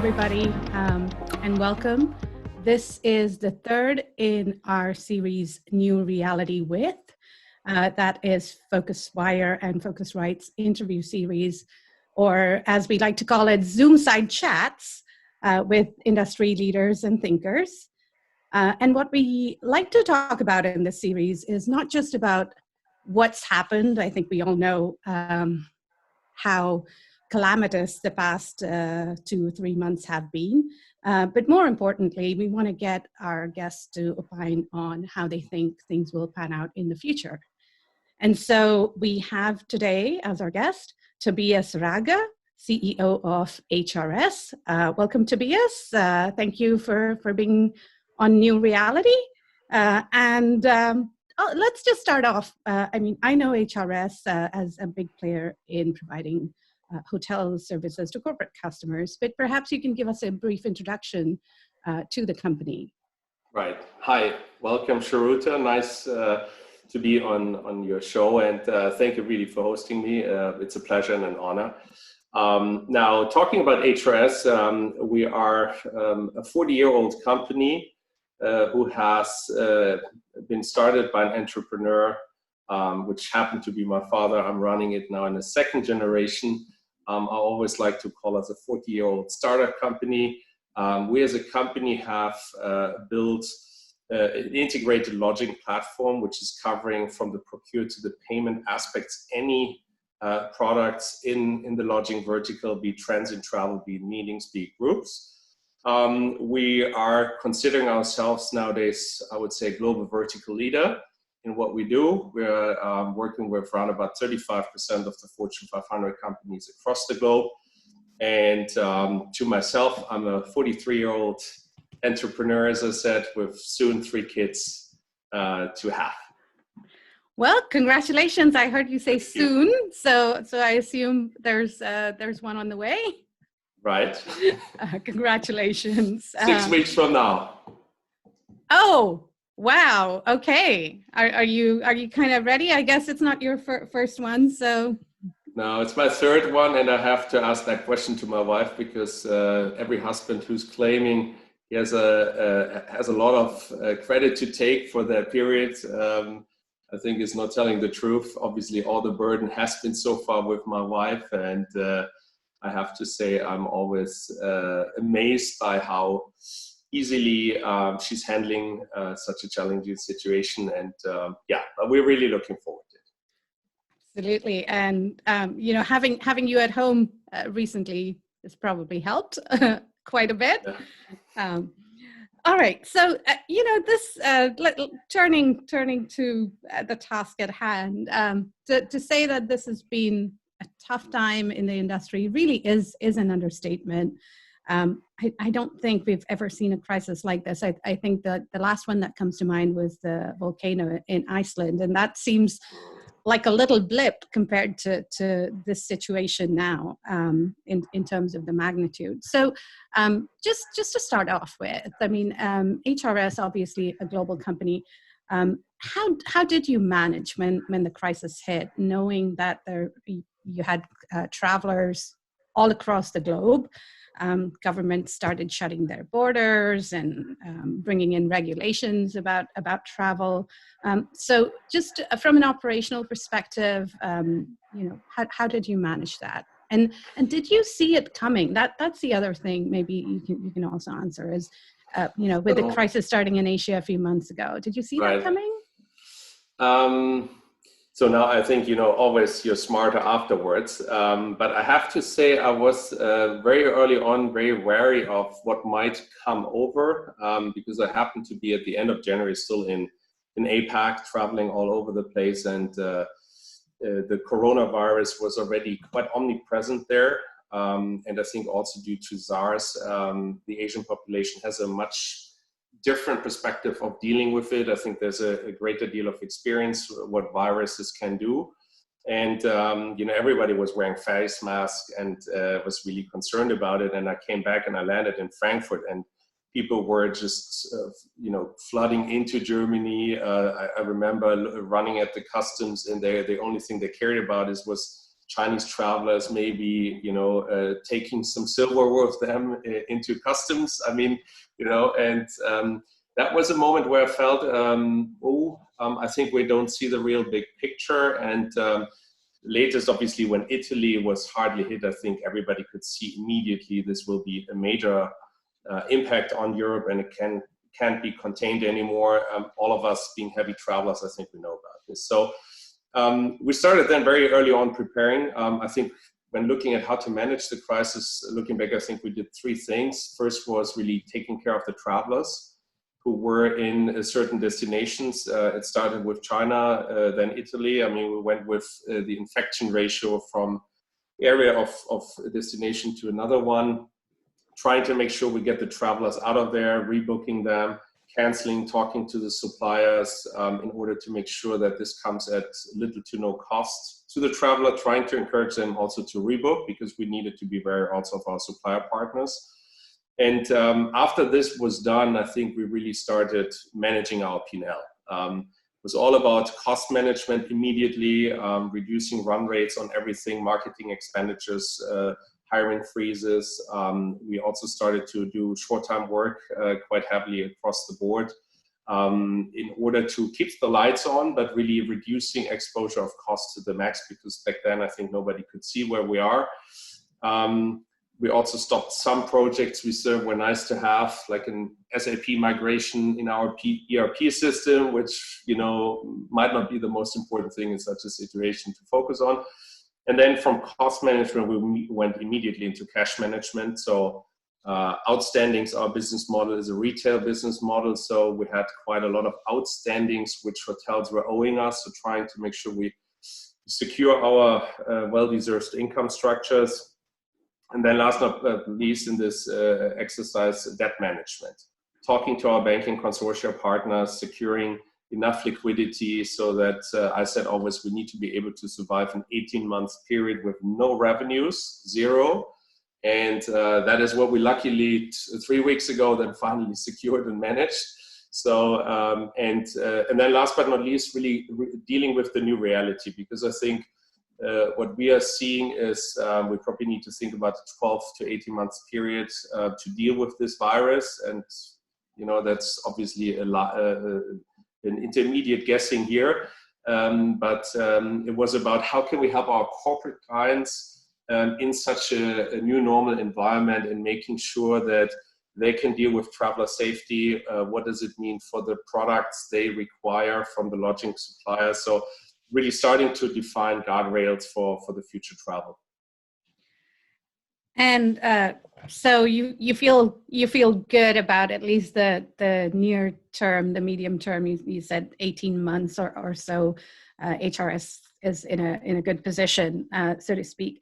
everybody, and welcome. This is the third in our series, New Reality With. That is PhocusWire and Phocuswright's interview series, or as we like to call it, Zoom-side chats with industry leaders and thinkers. And what we like to talk about in this series is not just about what's happened. I think we all know how calamitous the past 2 or 3 months have been. But more importantly, we want to get our guests to opine on how they think things will pan out in the future. And so we have today as our guest, Tobias Ragge, CEO of HRS. Welcome, Tobias. Thank you for being on New Reality. Let's just start off. I know HRS as a big player in providing hotel services to corporate customers, but perhaps you can give us a brief introduction to the company. Right. Hi. Welcome, Charuta. Nice to be on your show, and thank you really for hosting me. It's a pleasure and an honor. Now, talking about HRS, we are a 40-year-old company who has been started by an entrepreneur, which happened to be my father. I'm running it now in the second generation. I always like to call us a 40-year-old startup company. We as a company have built an integrated lodging platform, which is covering from the procure to the payment aspects, any products in the lodging vertical, be it transient travel, be it meetings, be it groups. We are considering ourselves nowadays, I would say, a global vertical leader in what we do. We're working with around about 35% of the Fortune 500 companies across the globe. And to myself, I'm a 43-year-old entrepreneur, as I said, with soon 3 kids to have. Well, congratulations. I heard you say soon. So I assume there's one on the way. Right. Congratulations. 6 weeks from now. Oh, wow. Okay. Are you kind of ready? I guess it's not your first one, so. No, it's my third one, and I have to ask that question to my wife because every husband who's claiming he has a lot of credit to take for that period, I think is not telling the truth. Obviously, all the burden has been so far with my wife, and I have to say I'm always amazed by how easily she's handling such a challenging situation, and we're really looking forward to it. Absolutely, and having you at home recently has probably helped quite a bit. Yeah. All right, so this turning to the task at hand, to say that this has been a tough time in the industry really is an understatement. I don't think we've ever seen a crisis like this. I think that the last one that comes to mind was the volcano in Iceland, and that seems like a little blip compared to this situation now in terms of the magnitude. So just to start off with, HRS, obviously a global company. How did you manage when the crisis hit, knowing that you had travelers all across the globe? Governments started shutting their borders and bringing in regulations about travel. So just from an operational perspective, how did you manage that? And did you see it coming? That's the other thing maybe you can also answer is, with the crisis starting in Asia a few months ago, did you see that coming? So now I think, always you're smarter afterwards. But I have to say I was very early on very wary of what might come over because I happened to be at the end of January still in APAC, traveling all over the place. And the coronavirus was already quite omnipresent there. And I think also due to SARS, the Asian population has a much different perspective of dealing with it. I think there's a greater deal of experience what viruses can do. And, everybody was wearing face masks and was really concerned about it. And I came back and I landed in Frankfurt and people were just, flooding into Germany. I remember running at the customs and the only thing they cared about was Chinese travelers maybe, taking some silverware with them into customs. I mean, and that was a moment where I felt, I think we don't see the real big picture. And latest, obviously, when Italy was hardly hit, I think everybody could see immediately this will be a major impact on Europe, and it can't be contained anymore. All of us being heavy travelers, I think we know about this. So we started then very early on preparing. I think when looking at how to manage the crisis, looking back, I think we did three things. First was really taking care of the travelers who were in certain destinations. It started with China, then Italy. I mean, we went with the infection ratio from area of a destination to another one, trying to make sure we get the travelers out of there, rebooking them, canceling, talking to the suppliers in order to make sure that this comes at little to no cost to the traveler, trying to encourage them also to rebook, because we needed to be aware also of our supplier partners. And after this was done, I think we really started managing our P&L. It was all about cost management immediately, reducing run rates on everything, marketing expenditures, hiring freezes. We also started to do short-time work quite heavily across the board in order to keep the lights on, but really reducing exposure of cost to the max, because back then I think nobody could see where we are. We also stopped some projects we said were nice to have, like an SAP migration in our ERP system, which might not be the most important thing in such a situation to focus on. And then from cost management, we went immediately into cash management. So outstandings, our business model is a retail business model. So we had quite a lot of outstandings which hotels were owing us. So trying to make sure we secure our well-deserved income structures. And then last but not least in this exercise, debt management. Talking to our banking consortia partners, securing enough liquidity so that I said always we need to be able to survive an 18-month period with no revenues, zero. And that is what we luckily 3 weeks ago then finally secured and managed. So, and then last but not least, really dealing with the new reality, because I think what we are seeing is we probably need to think about a 12 to 18 months period to deal with this virus. And, that's obviously an intermediate guessing here. But it was about how can we help our corporate clients in such a new normal environment, and making sure that they can deal with traveler safety. What does it mean for the products they require from the lodging supplier? So really starting to define guardrails for the future travel. And so you feel good about at least the near term, the medium term. You said 18 months or so. HRS is in a good position, so to speak.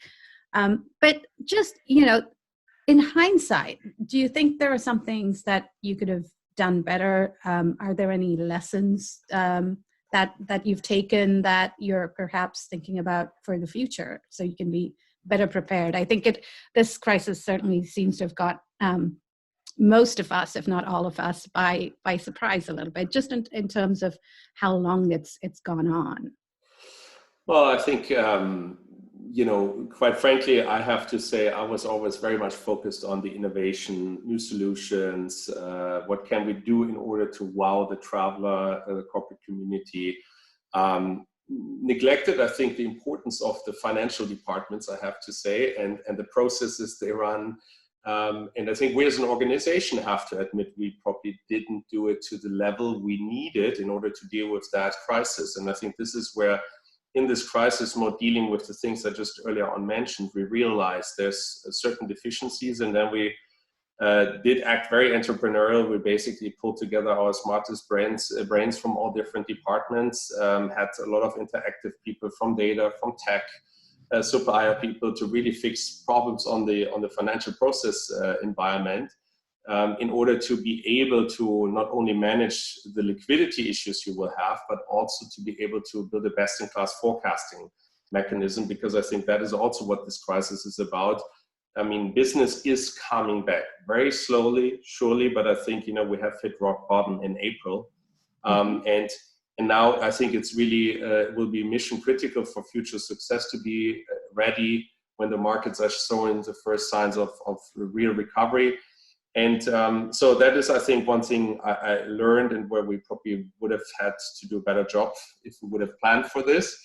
But just in hindsight, do you think there are some things that you could have done better? Are there any lessons that you've taken that you're perhaps thinking about for the future, so you can be better prepared? I think this crisis certainly seems to have got most of us, if not all of us, by surprise a little bit, just in terms of how long it's gone on. Well, I think quite frankly, I have to say I was always very much focused on the innovation, new solutions, what can we do in order to wow the traveler, the corporate community. Neglected, I think, the importance of the financial departments, I have to say, and the processes they run. And I think we as an organization have to admit we probably didn't do it to the level we needed in order to deal with that crisis. And I think this is where, in this crisis, more dealing with the things I just earlier on mentioned, we realized there's certain deficiencies, and then we did act very entrepreneurial. We basically pulled together our smartest brains from all different departments, had a lot of interactive people from data, from tech, supplier people to really fix problems on the financial process environment, in order to be able to not only manage the liquidity issues you will have, but also to be able to build a best-in-class forecasting mechanism, because I think that is also what this crisis is about. I mean, business is coming back very slowly, surely, but I think, we have hit rock bottom in April. And And now I think it's really will be mission critical for future success to be ready when the markets are showing the first signs of real recovery. And so that is, I think, one thing I learned, and where we probably would have had to do a better job if we would have planned for this.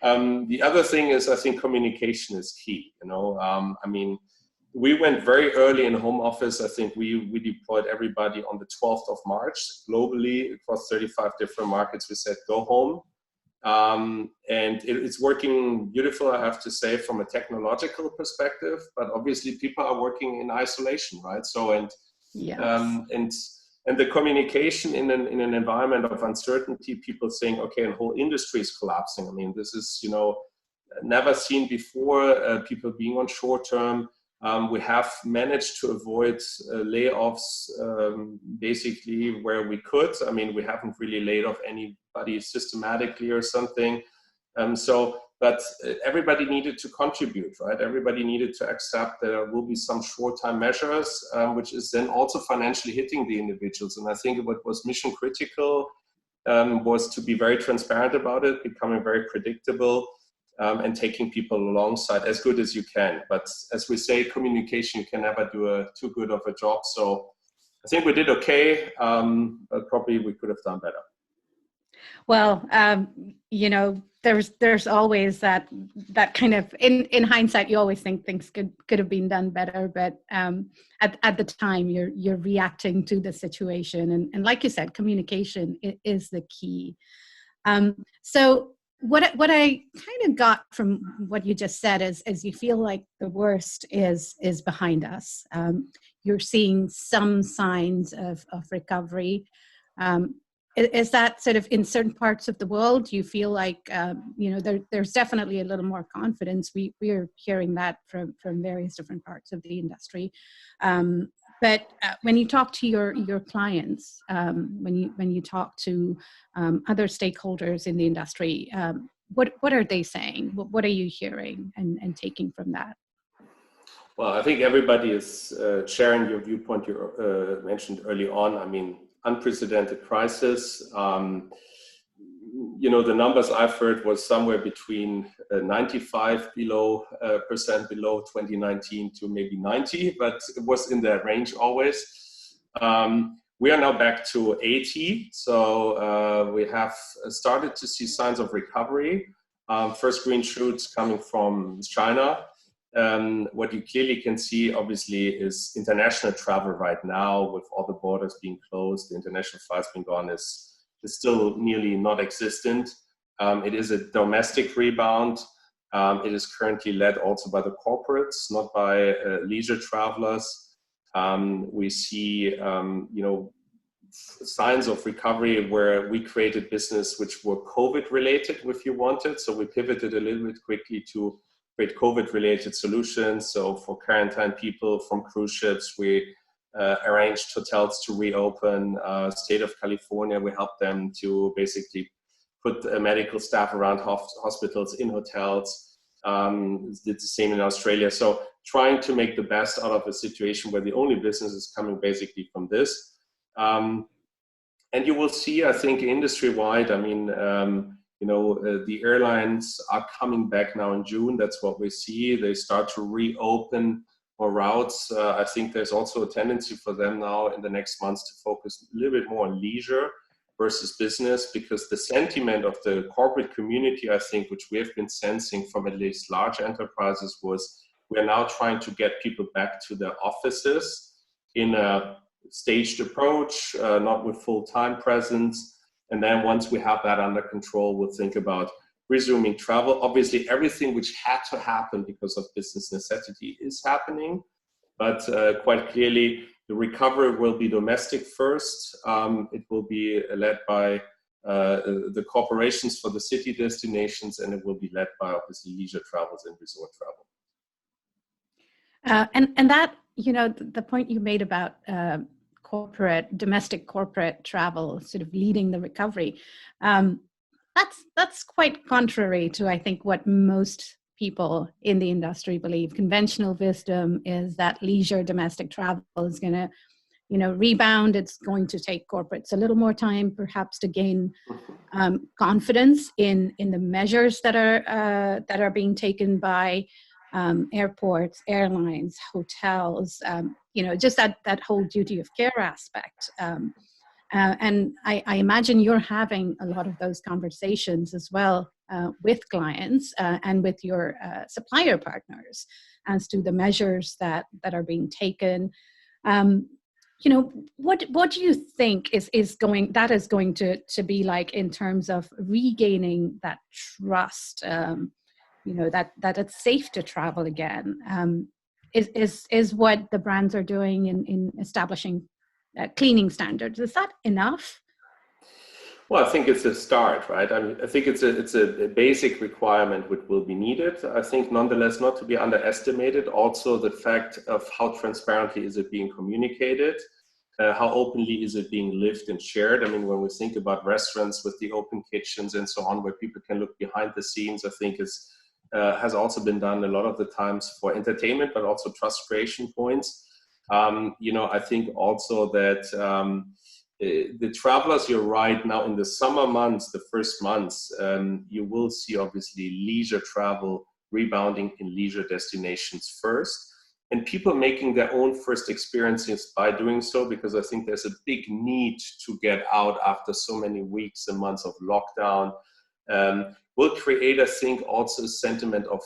The other thing is, I think communication is key. I mean, we went very early in home office. I think we deployed everybody on the 12th of March globally across 35 different markets. We said, go home. And it's working beautiful, I have to say, from a technological perspective, but obviously people are working in isolation, right? So, and the communication in an environment of uncertainty, people saying, okay, a whole industry is collapsing. I mean, this is, never seen before, people being on short term. We have managed to avoid layoffs basically where we could. I mean, we haven't really laid off anybody systematically or something. But everybody needed to contribute, right? Everybody needed to accept that there will be some short-time measures, which is then also financially hitting the individuals. And I think what was mission critical was to be very transparent about it, becoming very predictable, and taking people alongside as good as you can. But as we say, communication, you can never do too good of a job. So I think we did okay, but probably we could have done better. Well, there's always that kind of, in hindsight, you always think things could have been done better, but at the time you're reacting to the situation, and like you said, communication is the key. So what I kind of got from what you just said is you feel like the worst is behind us. You're seeing some signs of recovery. Is that sort of in certain parts of the world? Do you feel like there's definitely a little more confidence? We are hearing that from various different parts of the industry. But when you talk to your clients, when you talk to other stakeholders in the industry, what are they saying? What are you hearing and taking from that? Well, I think everybody is sharing your viewpoint you mentioned early on. I mean, unprecedented crisis. The numbers I've heard was somewhere between 95% below 2019 to maybe 90, but it was in that range always. We are now back to 80, so we have started to see signs of recovery. First green shoots coming from China. What you clearly can see, obviously, is international travel right now, with all the borders being closed, the international flights being gone, is still nearly not existent. It is a domestic rebound. It is currently led also by the corporates, not by leisure travelers. We see, signs of recovery where we created business which were COVID related, if you wanted. So we pivoted a little bit quickly to create COVID-related solutions. So for quarantine people from cruise ships, we arranged hotels to reopen. State of California, we helped them to basically put medical staff around hospitals in hotels. Did the same in Australia. So trying to make the best out of a situation where the only business is coming basically from this. And you will see, I think, industry-wide, I mean, the airlines are coming back now in June. That's what we see. They start to reopen more routes. I think there's also a tendency for them now in the next months to focus a little bit more on leisure versus business, because the sentiment of the corporate community, I think, which we have been sensing from at least large enterprises, was we're now trying to get people back to their offices in a staged approach, not with full-time presence. And then once we have that under control, we'll think about resuming travel. Obviously, everything which had to happen because of business necessity is happening, but quite clearly, the recovery will be domestic first. It will be led by the corporations for the city destinations, and it will be led by, obviously, leisure travels and resort travel. And that, the point you made about domestic corporate travel sort of leading the recovery, that's quite contrary to, I think, what most people in the industry believe. Conventional wisdom is that leisure domestic travel is going to rebound. It's going to take corporates a little more time, perhaps, to gain confidence in the measures that are being taken by airports, airlines, hotels. Just that whole duty of care aspect. And I imagine you're having a lot of those conversations as well with clients and with your supplier partners as to the measures that are being taken. What do you think is going to be like in terms of regaining that trust? That it's safe to travel again. Is what the brands are doing in establishing cleaning standards. Is that enough? Well, I think it's a start, right? I think it's a basic requirement which will be needed. I think nonetheless not to be underestimated. Also the fact of how transparently is it being communicated, how openly is it being lived and shared. I mean, when we think about restaurants with the open kitchens and so on, where people can look behind the scenes, I think has also been done a lot of the times for entertainment, but also trust creation points. I think also that the travelers, you're right, now in the summer months, the first months, you will see obviously leisure travel rebounding in leisure destinations first, and people making their own first experiences by doing so, because I think there's a big need to get out after so many weeks and months of lockdown. Will create, I think, also a sentiment of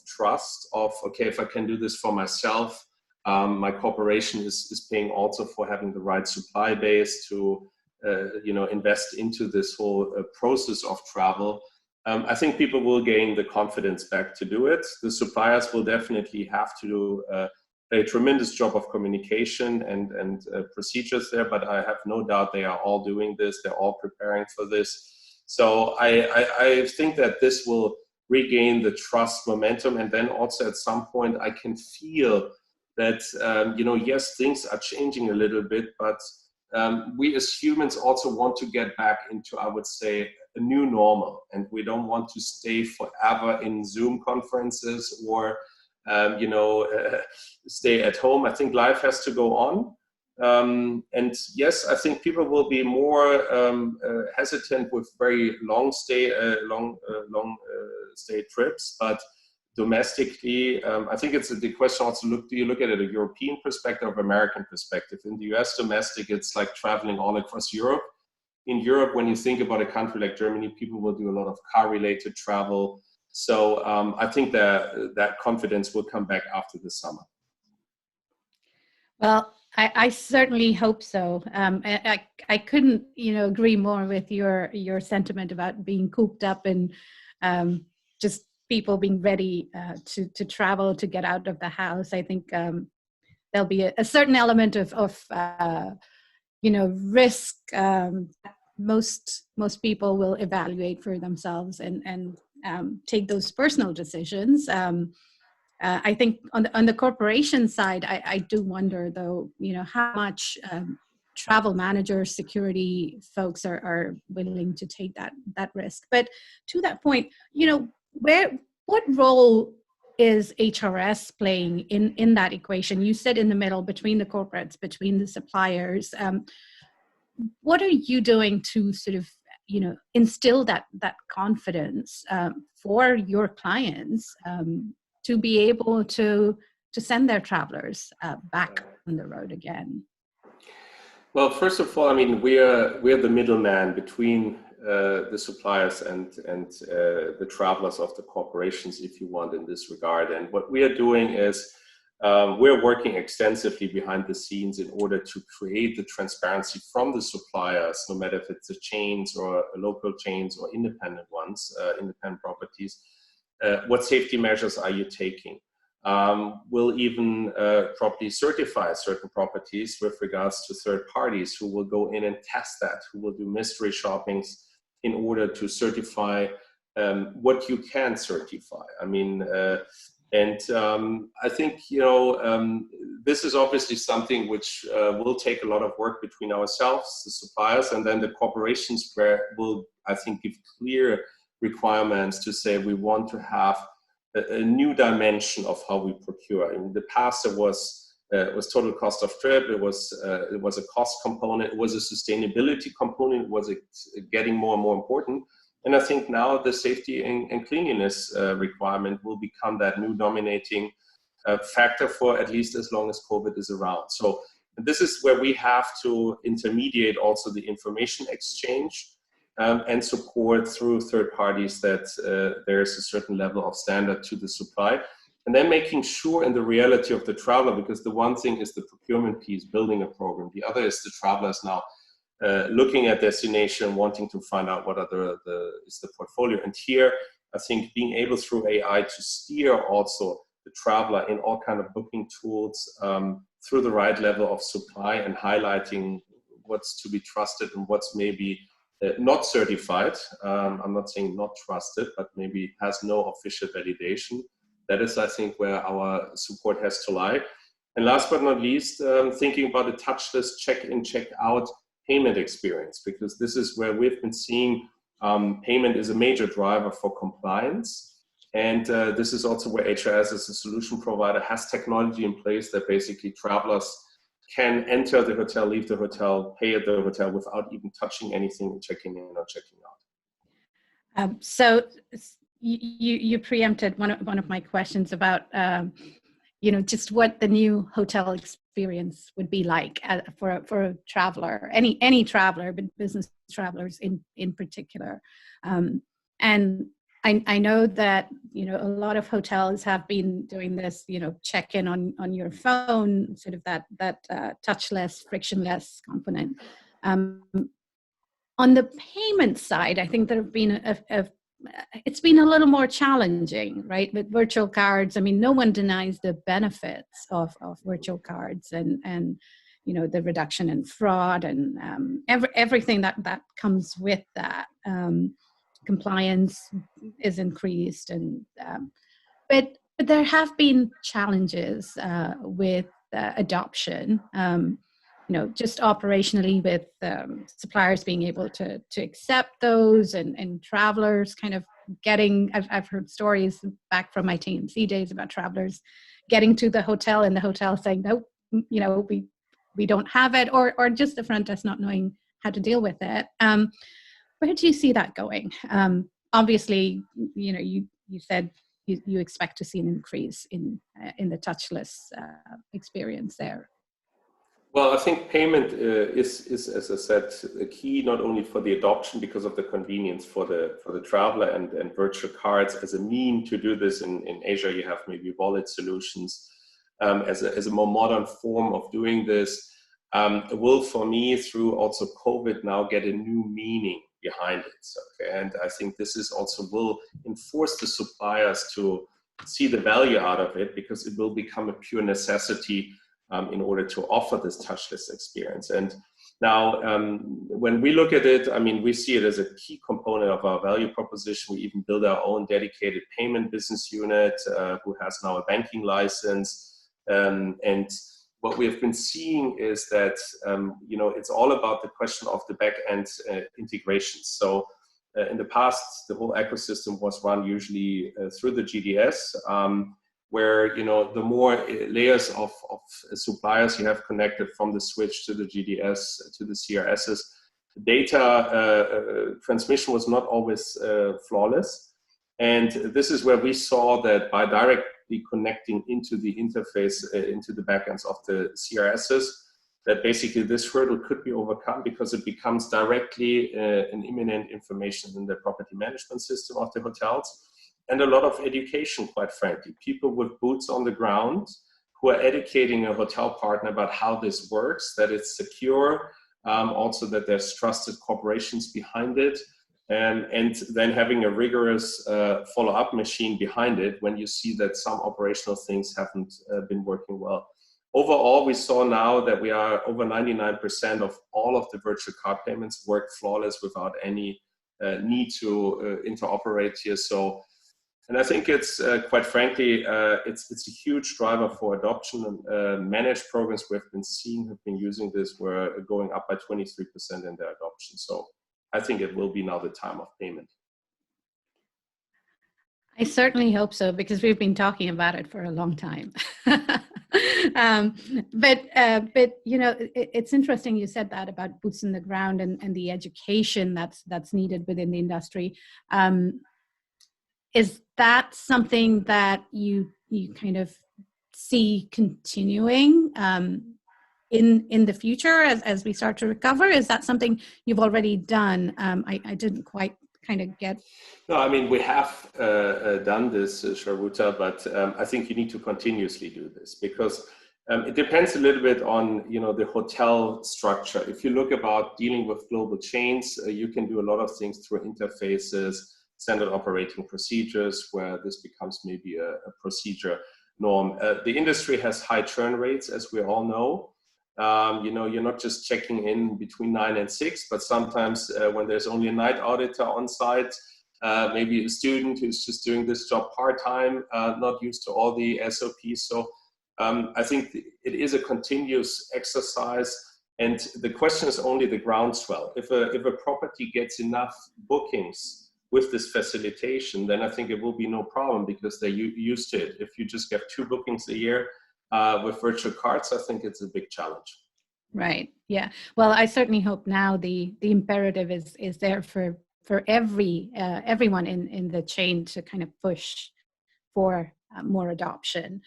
trust, of, okay, if I can do this for myself, my corporation is paying also for having the right supply base to, invest into this whole process of travel. I think people will gain the confidence back to do it. The suppliers will definitely have to do a tremendous job of communication and procedures there, but I have no doubt they are all doing this. They're all preparing for this. So I think that this will regain the trust momentum. And then also at some point, I can feel that, yes, things are changing a little bit, but we as humans also want to get back into, I would say, a new normal. And we don't want to stay forever in Zoom conferences or, stay at home. I think life has to go on. And yes, I think people will be more hesitant with very long stay trips, but domestically, I think it's the question also, do you look at it a European perspective or American perspective? In the US domestic, it's like traveling all across Europe. In Europe, when you think about a country like Germany, people will do a lot of car-related travel. So I think that confidence will come back after the summer. Well, I certainly hope so. I couldn't, agree more with your sentiment about being cooped up and just people being ready to travel, to get out of the house. I think there'll be a certain element of risk. Most people will evaluate for themselves and take those personal decisions. I think on the corporation side, I do wonder, though, how much travel managers, security folks are willing to take that risk. But to that point, what role is HRS playing in that equation? You said in the middle, between the corporates, between the suppliers. What are you doing to sort of instill that confidence for your clients to be able to send their travelers back on the road again? Well, first of all, I mean, we're the middleman between the suppliers and the travelers of the corporations, if you want, in this regard. And what we are doing is we're working extensively behind the scenes in order to create the transparency from the suppliers, no matter if it's the chains or local chains or independent ones, independent properties. What safety measures are you taking? We'll even properly certify certain properties with regards to third parties who will go in and test that, who will do mystery shoppings in order to certify what you can certify. I mean, I think, this is obviously something which will take a lot of work between ourselves, the suppliers, and then the corporations, where will, I think, give clear requirements to say we want to have a new dimension of how we procure. In the past, there was It was total cost of trip. It was a cost component. It was a sustainability component. It was getting more and more important. And I think now the safety and cleanliness requirement will become that new dominating factor for at least as long as COVID is around. So this is where we have to intermediate also the information exchange and support through third parties that there is a certain level of standard to the supply. And then making sure in the reality of the traveler, because the one thing is the procurement piece, building a program. The other is the travelers now looking at destination, wanting to find out what is the portfolio. And here, I think being able through AI to steer also the traveler in all kind of booking tools through the right level of supply and highlighting what's to be trusted and what's maybe not certified. I'm not saying not trusted, but maybe has no official validation. That is, I think, where our support has to lie. And last but not least, thinking about the touchless check-in, check-out payment experience, because this is where we've been seeing payment is a major driver for compliance. And this is also where HRS as a solution provider has technology in place that basically travelers can enter the hotel, leave the hotel, pay at the hotel without even touching anything, checking in or checking out. So you preempted one of my questions about just what the new hotel experience would be like for a traveler, any traveler, but business travelers in particular. And I know that a lot of hotels have been doing this, check-in on your phone, sort of that touchless, frictionless component. On the payment side, I think there have been it's been a little more challenging, right? With virtual cards, I mean, no one denies the benefits of virtual cards and the reduction in fraud and everything that comes with that. Compliance is increased, and but there have been challenges with adoption. Just operationally with suppliers being able to accept those and travelers kind of getting, I've heard stories back from my TMC days about travelers getting to the hotel and the hotel saying, nope, we don't have it, or just the front desk not knowing how to deal with it. Where do you see that going? Obviously, you said you expect to see an increase in the touchless experience there. Well, I think payment is, as I said, a key not only for the adoption because of the convenience for the traveler and virtual cards as a mean to do this. In Asia, you have maybe wallet solutions as a more modern form of doing this. Will, for me, through also COVID now get a new meaning behind it. Okay? And I think this is also will enforce the suppliers to see the value out of it, because it will become a pure necessity in order to offer this touchless experience. And now, when we look at it, I mean, we see it as a key component of our value proposition. We even build our own dedicated payment business unit who has now a banking license. And what we have been seeing is that, it's all about the question of the back-end integration. So in the past, the whole ecosystem was run usually through the GDS, where the more layers of suppliers you have connected from the switch to the GDS to the CRSs, data transmission was not always flawless. And this is where we saw that by directly connecting into the interface, into the backends of the CRSs, that basically this hurdle could be overcome, because it becomes directly an imminent information in the property management system of the hotels. And a lot of education, quite frankly. People with boots on the ground who are educating a hotel partner about how this works, that it's secure, also that there's trusted corporations behind it, and then having a rigorous follow-up machine behind it when you see that some operational things haven't been working well. Overall, we saw now that we are over 99% of all of the virtual card payments work flawless without any need to interoperate here. So. And I think it's, quite frankly, it's a huge driver for adoption. And managed programs we've been seeing have been using this, were going up by 23% in their adoption. So I think it will be now the time of payment. I certainly hope so, because we've been talking about it for a long time. But you know, it's interesting you said that about boots on the ground and the education that's needed within the industry. Is that something that you kind of see continuing in the future as we start to recover? Is that something you've already done? I didn't quite kind of get. No, I mean, we have done this, Charuta, but I think you need to continuously do this, because it depends a little bit on, you know, the hotel structure. If you look about dealing with global chains, you can do a lot of things through interfaces, standard operating procedures, where this becomes maybe a procedure norm. The industry has high churn rates, as we all know. You know, you're not just checking in between 9 and 6, but sometimes when there's only a night auditor on site, maybe a student who's just doing this job part-time, not used to all the SOPs. So I think it is a continuous exercise, and the question is only the groundswell. If a property gets enough bookings with this facilitation, then I think it will be no problem, because they're used to it. If you just get 2 bookings a year with virtual cards, I think it's a big challenge. Right. Yeah. Well, I certainly hope now the imperative is there for everyone in the chain to kind of push for more adoption.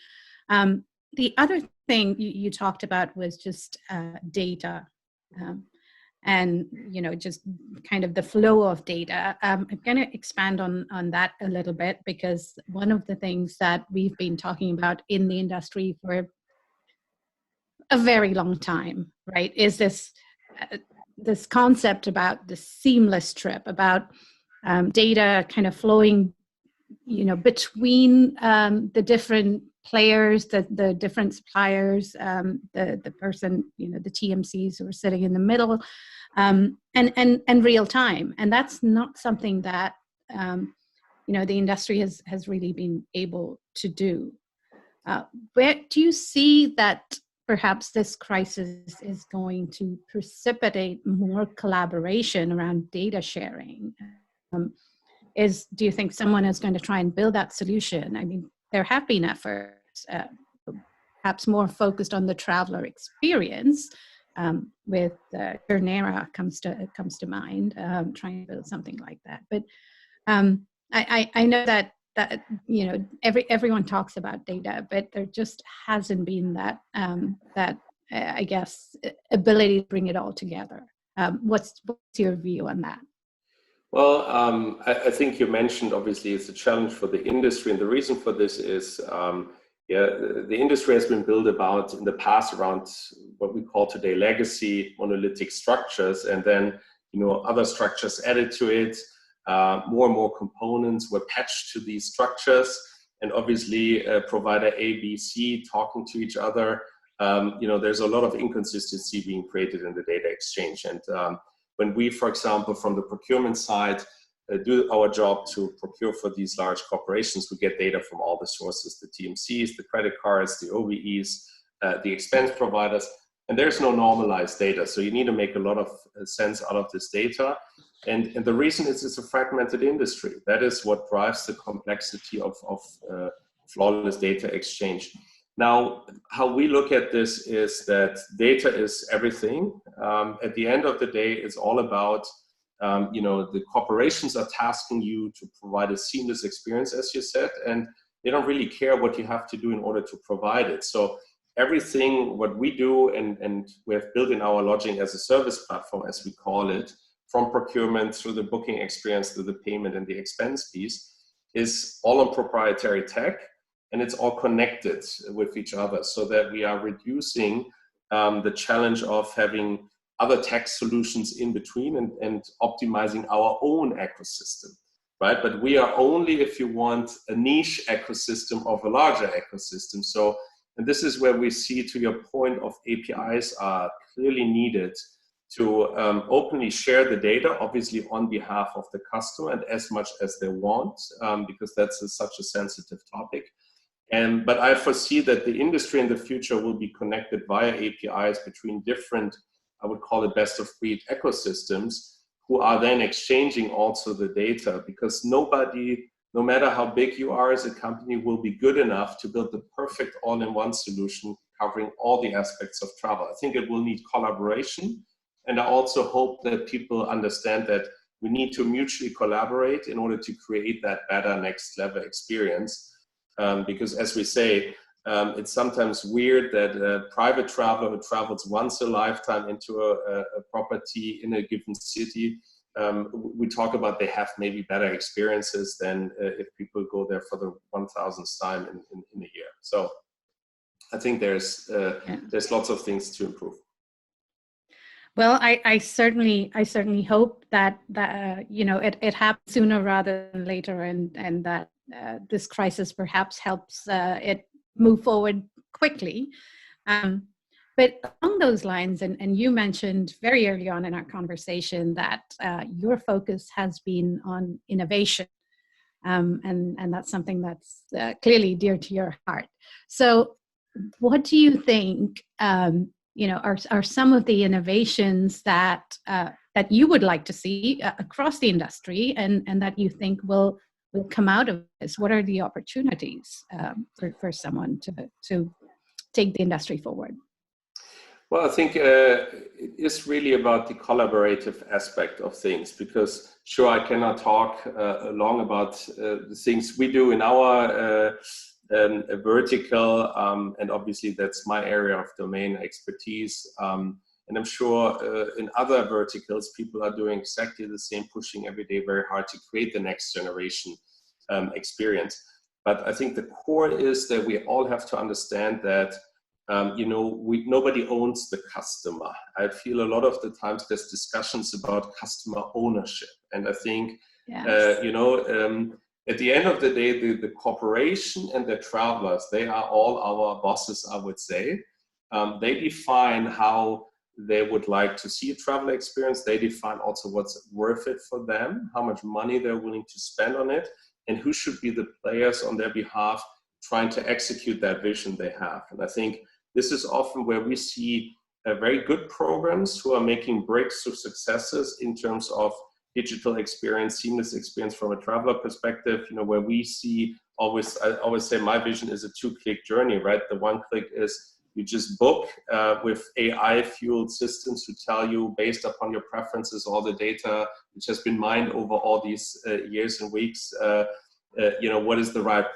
The other thing you talked about was just data, and you know, just kind of the flow of data. I'm going to expand on that a little bit, because one of the things that we've been talking about in the industry for a very long time, right, is this concept about the seamless trip, about data kind of flowing, you know, between the different players, the different suppliers, the person, you know, the TMCs who are sitting in the middle, and real time. And that's not something that you know, the industry has really been able to do. Where do you see that perhaps this crisis is going to precipitate more collaboration around data sharing? Do you think someone is going to try and build that solution? I mean, there have been efforts, perhaps more focused on the traveler experience, with Turnera comes to mind, trying to build something like that. But I know that you know, everyone talks about data, but there just hasn't been that I guess ability to bring it all together. What's your view on that? Well, I think you mentioned, obviously, it's a challenge for the industry, and the reason for this is, the industry has been built about in the past around what we call today legacy monolithic structures, and then, you know, other structures added to it. More and more components were patched to these structures, and obviously provider A, B, C talking to each other. You know, there's a lot of inconsistency being created in the data exchange. And when we, for example, from the procurement side, do our job to procure for these large corporations, we get data from all the sources, the TMCs, the credit cards, the OVEs, the expense providers, and there's no normalized data. So you need to make a lot of sense out of this data. And the reason is it's a fragmented industry. That is what drives the complexity of flawless data exchange. Now, how we look at this is that data is everything. At the end of the day, it's all about, you know, the corporations are tasking you to provide a seamless experience, as you said, and they don't really care what you have to do in order to provide it. So everything what we do, and we have built in our lodging as a service platform, as we call it, from procurement through the booking experience to the payment and the expense piece, is all on proprietary tech, and it's all connected with each other, so that we are reducing the challenge of having other tech solutions in between and optimizing our own ecosystem, right? But we are only, if you want, a niche ecosystem of a larger ecosystem. So, and this is where we see, to your point of APIs are clearly needed to openly share the data, obviously on behalf of the customer and as much as they want, because that's such a sensitive topic. But I foresee that the industry in the future will be connected via APIs between different, I would call it best of breed ecosystems, who are then exchanging also the data, because nobody no matter how big you are as a company, will be good enough to build the perfect all-in-one solution covering all the aspects of travel. I think it will need collaboration. And I also hope that people understand that we need to mutually collaborate in order to create that better next level experience. Because as we say, it's sometimes weird that a private traveler who travels once a lifetime into a property in a given city, we talk about they have maybe better experiences than if people go there for the 1000th time in a year. So I think there's lots of things to improve. Well, I certainly hope that it happens sooner rather than later, and that this crisis perhaps helps it move forward quickly. But along those lines, and you mentioned very early on in our conversation that your focus has been on innovation, and that's something that's clearly dear to your heart. So, what do you think? Are some of the innovations that you would like to see across the industry, and that you think will come out of this? What are the opportunities for someone to take the industry forward? Well, I think it is really about the collaborative aspect of things, because sure, I cannot talk long about the things we do in our vertical, and obviously that's my area of domain expertise. And I'm sure in other verticals, people are doing exactly the same, pushing every day very hard to create the next generation experience. But I think the core is that we all have to understand that nobody owns the customer. I feel a lot of the times there's discussions about customer ownership. And I think, yes. At the end of the day, the corporation and the travelers, they are all our bosses, I would say. They define how they would like to see a travel experience. They define also what's worth it for them, how much money they're willing to spend on it, and who should be the players on their behalf trying to execute that vision they have. And I think this is often where we see very good programs who are making breakthrough successes in terms of digital experience, seamless experience from a traveler perspective, where we see I always say my vision is a 2-click journey, right? The 1 click is you just book with AI fueled systems who tell you based upon your preferences, all the data which has been mined over all these years and weeks, what is the right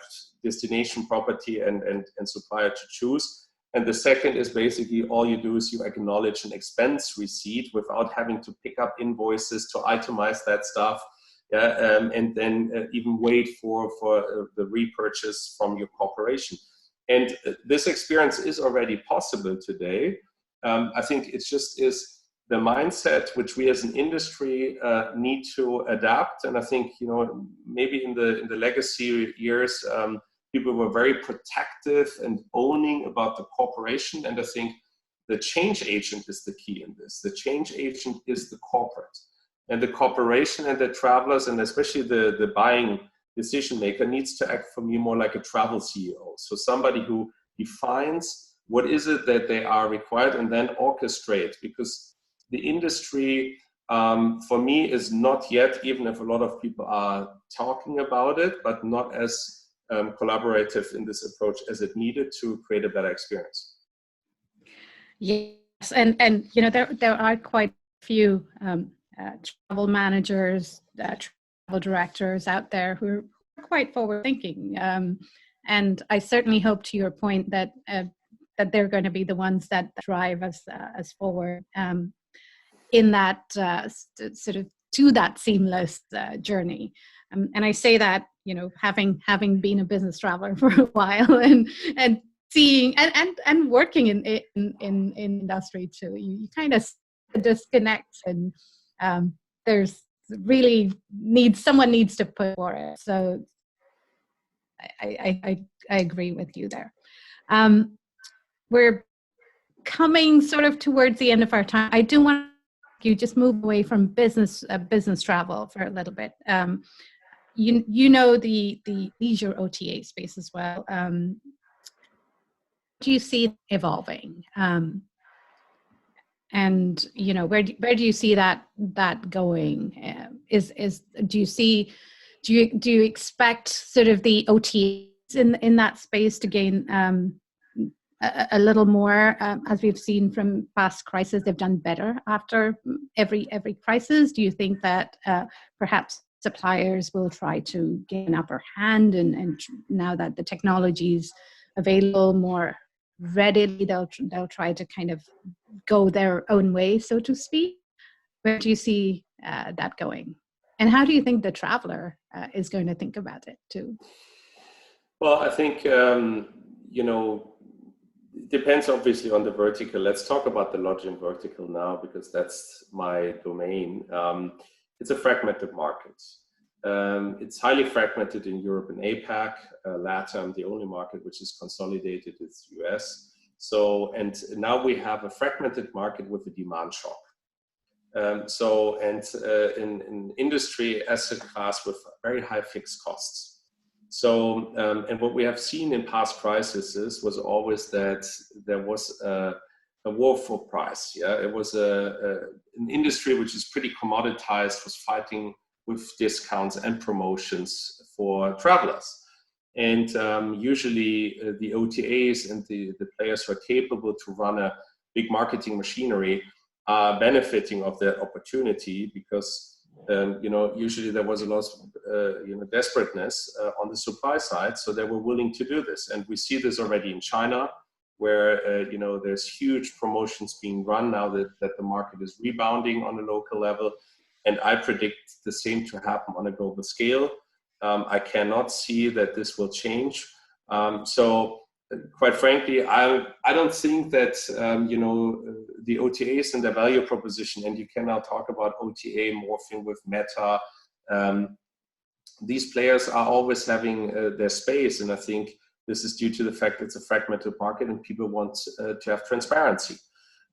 destination, property and supplier to choose. And the second is basically all you do is you acknowledge an expense receipt without having to pick up invoices to itemize that stuff, and then even wait for the repurchase from your corporation. And this experience is already possible today. I think it just is the mindset which we as an industry need to adapt. And I think maybe in the legacy years, people were very protective and owning about the corporation. And I think the change agent is the key in this. The change agent is the corporate. And the corporation and the travelers, and especially the buying decision maker, needs to act for me more like a travel CEO. So somebody who defines what is it that they are required and then orchestrate. Because the industry, for me, is not yet, even if a lot of people are talking about it, but not as collaborative in this approach as it needed to create a better experience. Yes, and there are quite a few travel managers, travel directors out there who are quite forward thinking, and I certainly hope, to your point, that they're going to be the ones that drive us forward in that sort of to that seamless journey. And I say that, having been a business traveler for a while and seeing and working in industry too, you kind of disconnect, and there's really someone needs to put for it. So I agree with you there. We're coming sort of towards the end of our time. I do want you just move away from business travel for a little bit. The leisure OTA space as well. Do you see it evolving? And where do you see that going? Do you see Do you expect sort of the OTAs in that space to gain a little more, as we've seen from past crises? They've done better after every crisis. Do you think that perhaps suppliers will try to gain an upper hand, and now that the technology is available more readily, they'll try to kind of go their own way, so to speak? Where do you see that going? And how do you think the traveler is going to think about it too? Well, I think, it depends obviously on the vertical. Let's talk about the lodging vertical now, because that's my domain. It's a fragmented market. It's highly fragmented in Europe and APAC. LATAM, the only market which is consolidated, is US. So, and now we have a fragmented market with a demand shock. In industry asset class with very high fixed costs. So, and what we have seen in past crises was always that there was a war for price. Yeah, it was an industry which is pretty commoditized, was fighting with discounts and promotions for travelers. And usually the OTAs and the players who are capable to run a big marketing machinery are benefiting of that opportunity, because usually there was a lot of desperateness on the supply side, so they were willing to do this. And we see this already in China, where there's huge promotions being run now that the market is rebounding on a local level, and I predict the same to happen on a global scale. I cannot see that this will change. So quite frankly, I don't think that the OTAs and their value proposition, and you can now talk about OTA morphing with Meta. These players are always having their space, and I think this is due to the fact that it's a fragmented market and people want to have transparency.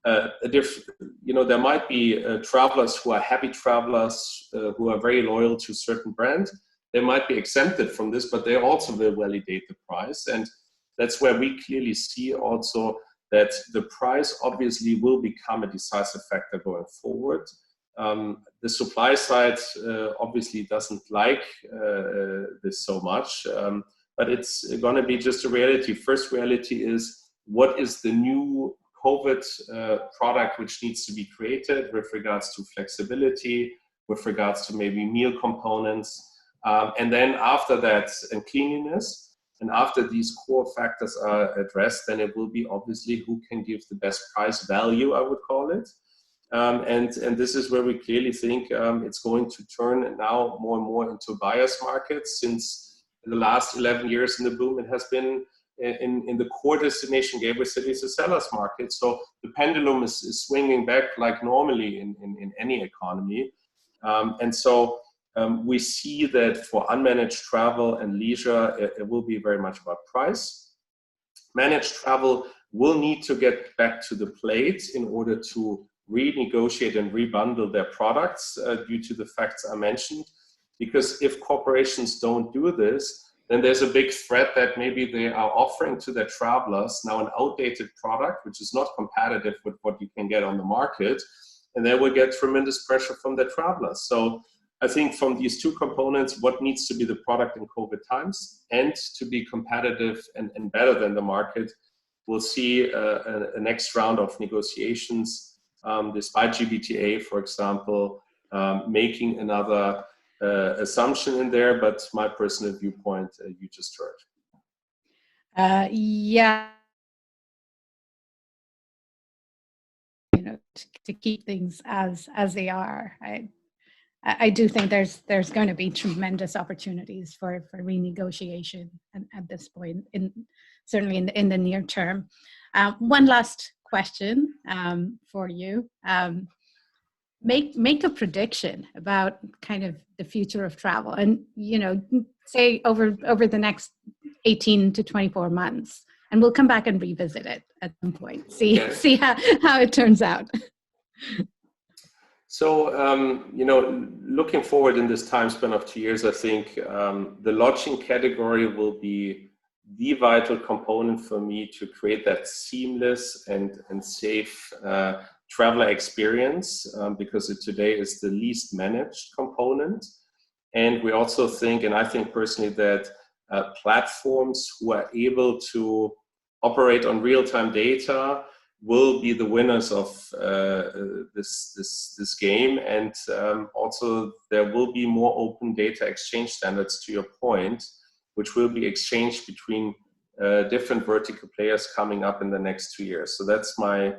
There might be travelers who are happy travelers who are very loyal to a certain brand. They might be exempted from this, but they also will validate the price. And that's where we clearly see also that the price obviously will become a decisive factor going forward. The supply side obviously doesn't like this so much, but it's going to be just a reality. First reality is, what is the new COVID product which needs to be created with regards to flexibility, with regards to maybe meal components, and then after that, and cleanliness. And after these core factors are addressed, then it will be obviously who can give the best price value, I would call it. And this is where we clearly think it's going to turn now more and more into a buyer's market. Since the last 11 years in the boom, it has been in the core destination gateway cities, a seller's market. So the pendulum is swinging back like normally in any economy. We see that for unmanaged travel and leisure, it will be very much about price. Managed travel will need to get back to the plate in order to renegotiate and rebundle their products due to the facts I mentioned. Because if corporations don't do this, then there's a big threat that maybe they are offering to their travelers now an outdated product, which is not competitive with what you can get on the market, and they will get tremendous pressure from their travelers. So I think from these two components, what needs to be the product in COVID times and to be competitive and better than the market, we'll see a next round of negotiations, despite GBTA, for example, making another assumption in there, but my personal viewpoint, you just heard. Yeah. To keep things as they are. I do think there's going to be tremendous opportunities for renegotiation at this point, certainly in the near term. One last question for you. Make a prediction about kind of the future of travel, and say over the next 18 to 24 months, and we'll come back and revisit it at some point. See how it turns out. So, looking forward in this time span of 2 years, I think the lodging category will be the vital component for me to create that seamless and safe traveler experience, because it today is the least managed component. And we also think, and I think personally, that platforms who are able to operate on real-time data will be the winners of this game. And also there will be more open data exchange standards, to your point, which will be exchanged between different vertical players coming up in the next 2 years. So that's my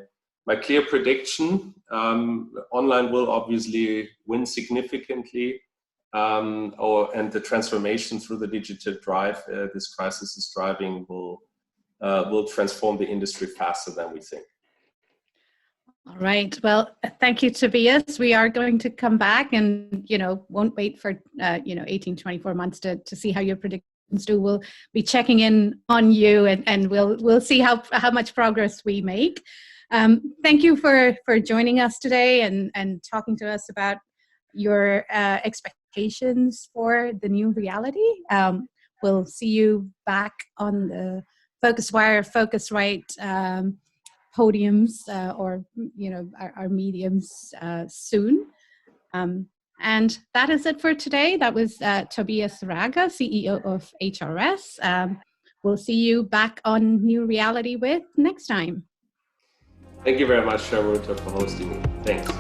clear prediction. Online will obviously win significantly, and the transformation through the digital drive this crisis is driving will transform the industry faster than we think. All right. Well, thank you, Tobias. We are going to come back and, won't wait for, 18, 24 months to see how your predictions do. We'll be checking in on you and we'll see how much progress we make. Thank you for joining us today and talking to us about your expectations for the new reality. We'll see you back on the PhocusWire, Phocuswright podiums or our mediums soon. And that is it for today. That was Tobias Ragge, CEO of HRS. We'll see you back on New Reality with next time. Thank you very much, Charuta, for hosting me. Thanks.